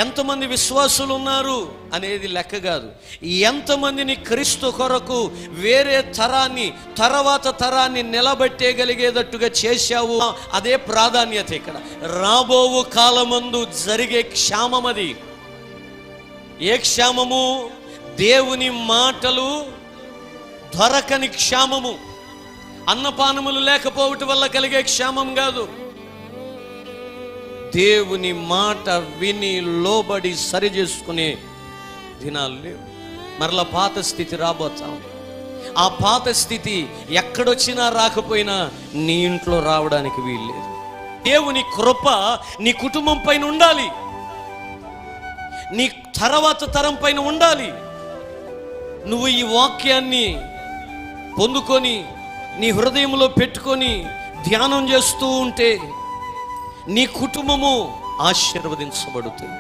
ఎంతమంది విశ్వాసులు ఉన్నారు అనేది లెక్క కాదు, ఎంతమందిని క్రీస్తు కొరకు వేరే తర్వాత తరాన్ని నిలబెట్టేయగలిగేటట్టుగా చేశావు, అదే ప్రాధాన్యత. ఇక్కడ రాబో కాలమందు జరిగే క్షామం అది. ఏ క్షామము? దేవుని మాటలు దొరకని క్షామము. అన్నపానములు లేకపోవటం వల్ల కలిగే క్షామం కాదు, దేవుని మాట విని లోబడి సరి చేసుకునే దినాలు లేవు. మరలా పాత స్థితి రాబోతాం. ఆ పాత స్థితి ఎక్కడొచ్చినా రాకపోయినా నీ ఇంట్లో రావడానికి వీల్లేదు. దేవుని కృప నీ కుటుంబం పైన ఉండాలి, నీ తర్వాత తరం పైన ఉండాలి. నువ్వు ఈ వాక్యాన్ని పొందుకొని నీ హృదయంలో పెట్టుకొని ధ్యానం చేస్తూ ఉంటే నీ కుటుంబము ఆశీర్వదించబడుతుంది.